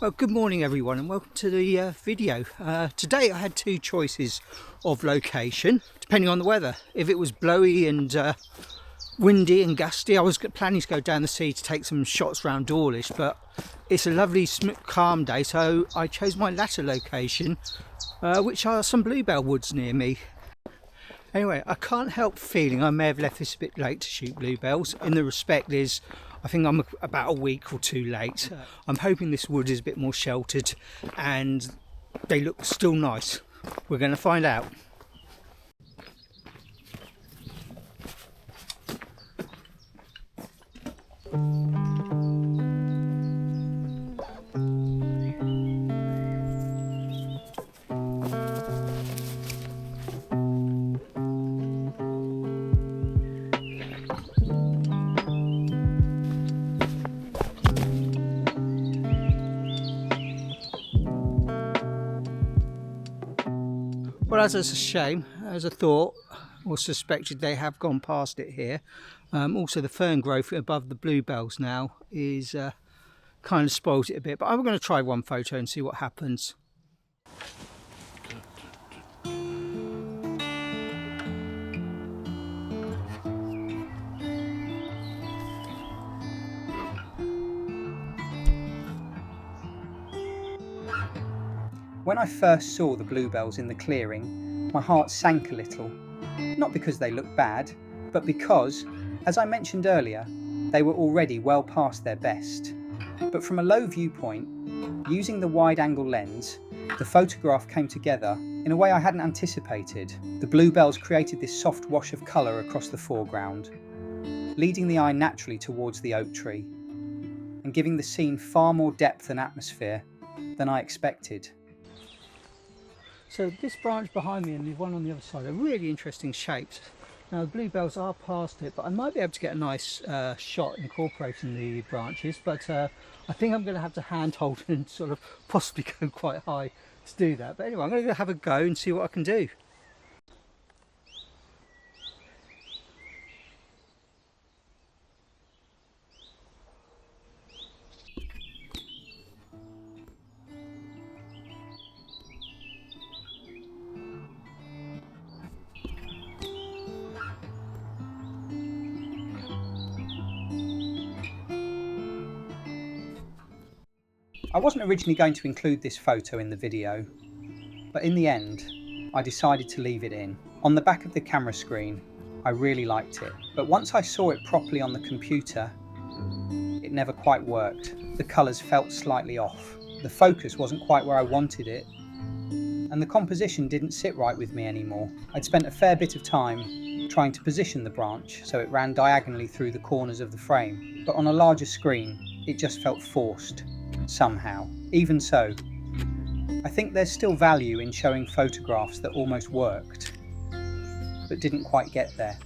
Well, good morning everyone and welcome to the video. Today I had two choices of location depending on the weather. If it was blowy and windy and gusty, I was planning to go down the sea to take some shots around Dawlish, but it's a lovely calm day, so I chose my latter location, which are some bluebell woods near me. Anyway, I can't help feeling I may have left this a bit late to shoot bluebells. In the respect is, I think I'm about a week or two late. I'm hoping this wood is a bit more sheltered and they look still nice. We're going to find out. Well, as a shame, as a thought or suspected, they have gone past it here. Also the fern growth above the bluebells now is kind of spoils it a bit, but I'm going to try one photo and see what happens. When I first saw the bluebells in the clearing, my heart sank a little. Not because they looked bad, but because, as I mentioned earlier, they were already well past their best. But from a low viewpoint, using the wide-angle lens, the photograph came together in a way I hadn't anticipated. The bluebells created this soft wash of colour across the foreground, leading the eye naturally towards the oak tree, and giving the scene far more depth and atmosphere than I expected. So this branch behind me and the one on the other side are really interesting shapes. Now the bluebells are past it, but I might be able to get a nice shot incorporating the branches, but I think I'm going to have to handhold and sort of possibly go quite high to do that. But anyway, I'm going to have a go and see what I can do. I wasn't originally going to include this photo in the video, but in the end, I decided to leave it in. On the back of the camera screen, I really liked it, but once I saw it properly on the computer, it never quite worked. The colours felt slightly off. The focus wasn't quite where I wanted it, and the composition didn't sit right with me anymore. I'd spent a fair bit of time trying to position the branch so it ran diagonally through the corners of the frame, but on a larger screen, it just felt forced. Somehow. Even so, I think there's still value in showing photographs that almost worked, but didn't quite get there.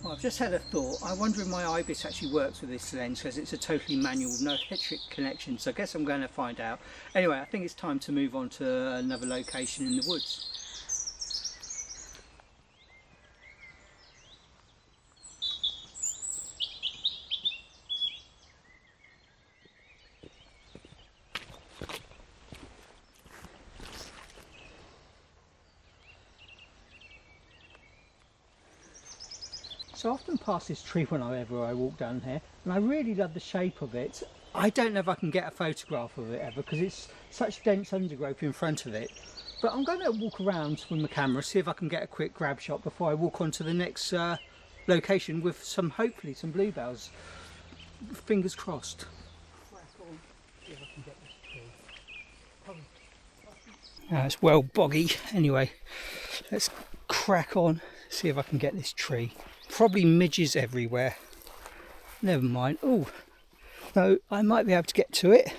Well, I've just had a thought. I wonder if my IBIS actually works with this lens, because it's a totally manual, no electric connection, so I guess I'm going to find out. Anyway, I think it's time to move on to another location in the woods. So I often pass this tree whenever I walk down here, and I really love the shape of it. I don't know if I can get a photograph of it ever because it's such dense undergrowth in front of it. But I'm going to walk around with my camera, see if I can get a quick grab shot before I walk on to the next location with hopefully some bluebells. Fingers crossed. See if I can get this tree. It's well boggy. Anyway, let's crack on, see if I can get this tree. Probably midges everywhere. Never mind. Oh, no, I might be able to get to it.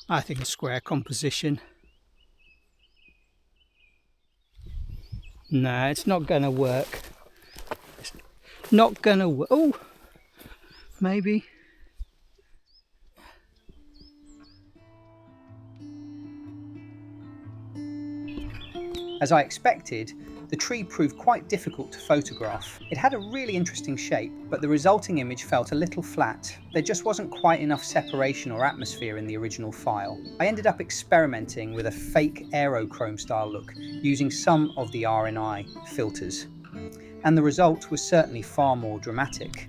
I think a square composition. No, it's not going to work. It's not going to work. Oh, maybe. As I expected, The tree proved quite difficult to photograph. It had a really interesting shape, but the resulting image felt a little flat. There just wasn't quite enough separation or atmosphere in the original file. I ended up experimenting with a fake aerochrome style look, using some of the RNI filters. And the result was certainly far more dramatic.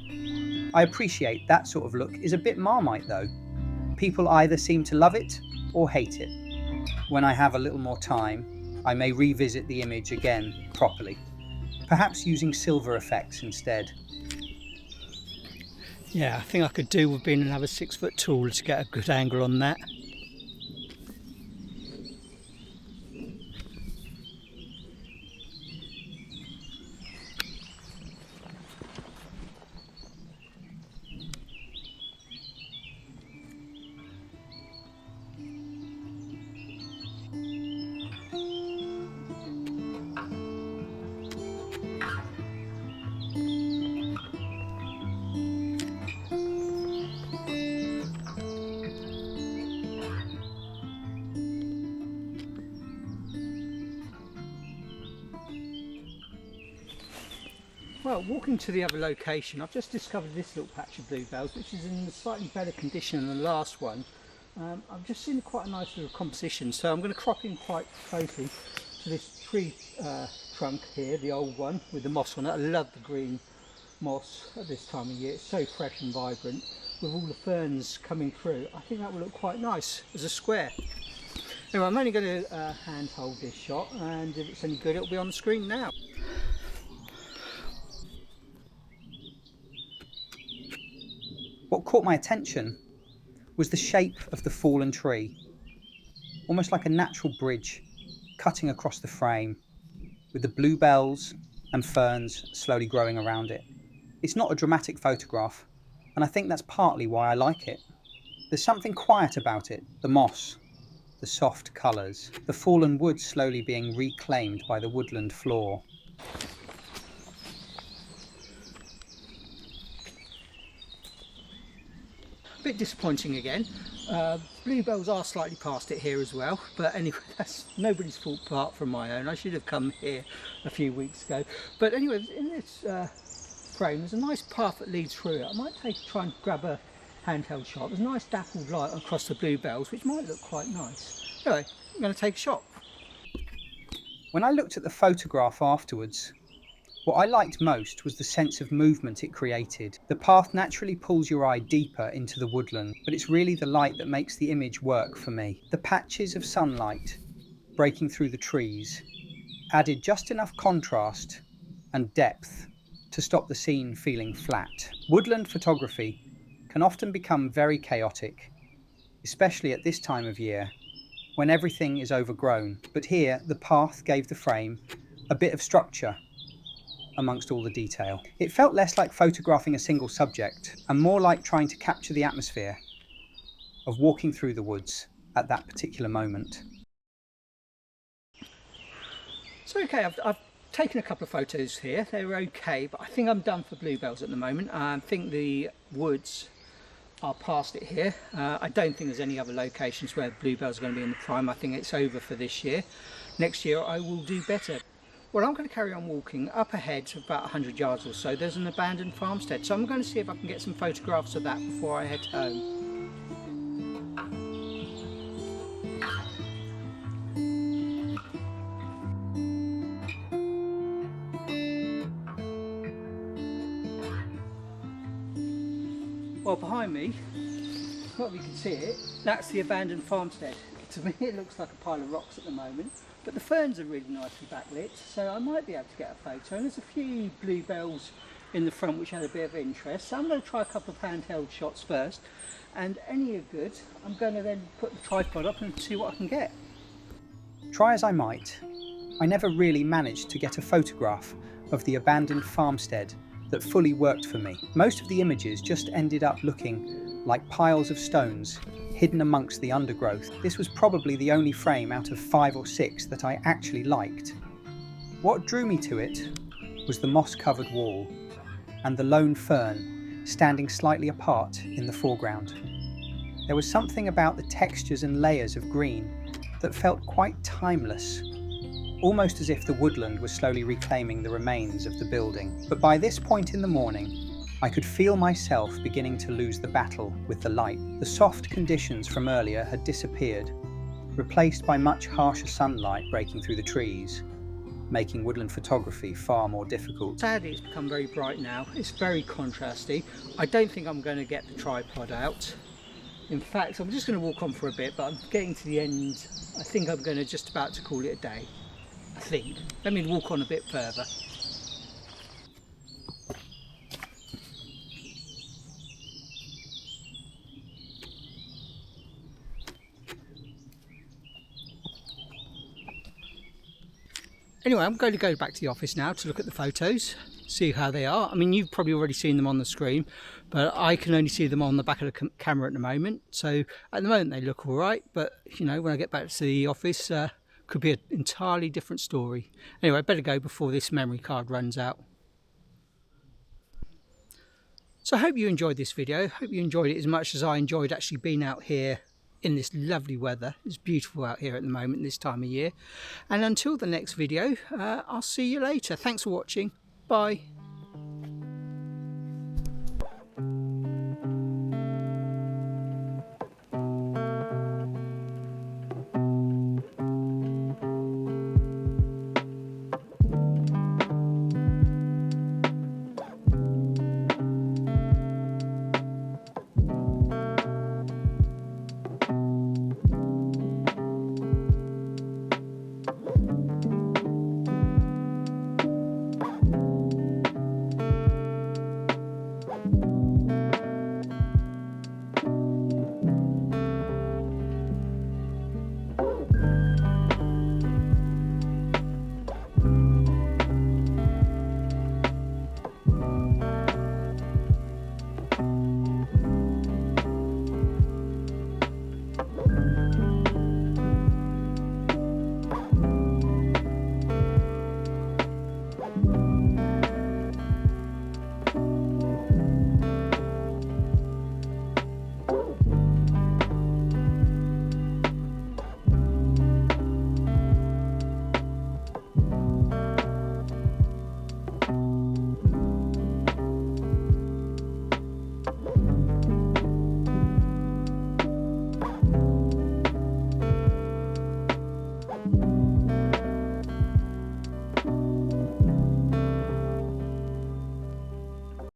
I appreciate that sort of look is a bit Marmite though. People either seem to love it or hate it. When I have a little more time, I may revisit the image again properly, perhaps using silver effects instead. Yeah, I think I could do with being another 6-foot tall to get a good angle on that. Well, walking to the other location, I've just discovered this little patch of bluebells, which is in a slightly better condition than the last one. I've just seen quite a nice little composition, so I'm going to crop in quite closely to this tree trunk here, the old one with the moss on it. I love the green moss at this time of year. It's so fresh and vibrant with all the ferns coming through. I think that will look quite nice as a square. Anyway, I'm only going to hand hold this shot, and if it's any good, it'll be on the screen now. What caught my attention was the shape of the fallen tree, almost like a natural bridge cutting across the frame, with the bluebells and ferns slowly growing around it. It's not a dramatic photograph, and I think that's partly why I like it. There's something quiet about it, the moss, the soft colours, the fallen wood slowly being reclaimed by the woodland floor. Bit disappointing again. Bluebells are slightly past it here as well, but anyway, that's nobody's fault apart from my own. I should have come here a few weeks ago. But anyway, in this frame there's a nice path that leads through it. I might try and grab a handheld shot. There's a nice dappled light across the bluebells, which might look quite nice. Anyway, I'm going to take a shot. When I looked at the photograph afterwards, what I liked most was the sense of movement it created. The path naturally pulls your eye deeper into the woodland, but it's really the light that makes the image work for me. The patches of sunlight breaking through the trees added just enough contrast and depth to stop the scene feeling flat. Woodland photography can often become very chaotic, especially at this time of year when everything is overgrown, but here the path gave the frame a bit of structure amongst all the detail. It felt less like photographing a single subject and more like trying to capture the atmosphere of walking through the woods at that particular moment. So okay, I've taken a couple of photos here. They were okay, but I think I'm done for bluebells at the moment. I think the woods are past it here. I don't think there's any other locations where bluebells are going to be in the prime. I think it's over for this year. Next year I will do better. Well, I'm going to carry on walking. Up ahead, about 100 yards or so, there's an abandoned farmstead. So I'm going to see if I can get some photographs of that before I head home. Well, behind me, not if you can see it, that's the abandoned farmstead. To me it looks like a pile of rocks at the moment, but the ferns are really nicely backlit, so I might be able to get a photo. And there's a few bluebells in the front which had a bit of interest, so I'm going to try a couple of handheld shots first, and any are good, I'm going to then put the tripod up and see what I can get. Try as I might, I never really managed to get a photograph of the abandoned farmstead that fully worked for me. Most of the images just ended up looking like piles of stones hidden amongst the undergrowth. This was probably the only frame out of 5 or 6 that I actually liked. What drew me to it was the moss-covered wall and the lone fern standing slightly apart in the foreground. There was something about the textures and layers of green that felt quite timeless, almost as if the woodland was slowly reclaiming the remains of the building. But by this point in the morning, I could feel myself beginning to lose the battle with the light. The soft conditions from earlier had disappeared, replaced by much harsher sunlight breaking through the trees, making woodland photography far more difficult. Sadly, it's become very bright now. It's very contrasty. I don't think I'm going to get the tripod out. In fact, I'm just going to walk on for a bit, but I'm getting to the end. I think I'm going to just about to call it a day. I think. Let me walk on a bit further. Anyway, I'm going to go back to the office now to look at the photos, see how they are. I mean, you've probably already seen them on the screen, but I can only see them on the back of the camera at the moment. So at the moment they look all right, but you know, when I get back to the office, could be an entirely different story. Anyway, I better go before this memory card runs out. So I hope you enjoyed this video. Hope you enjoyed it as much as I enjoyed actually being out here in this lovely weather. It's beautiful out here at the moment this time of year. And until the next video, I'll see you later. Thanks for watching. Bye.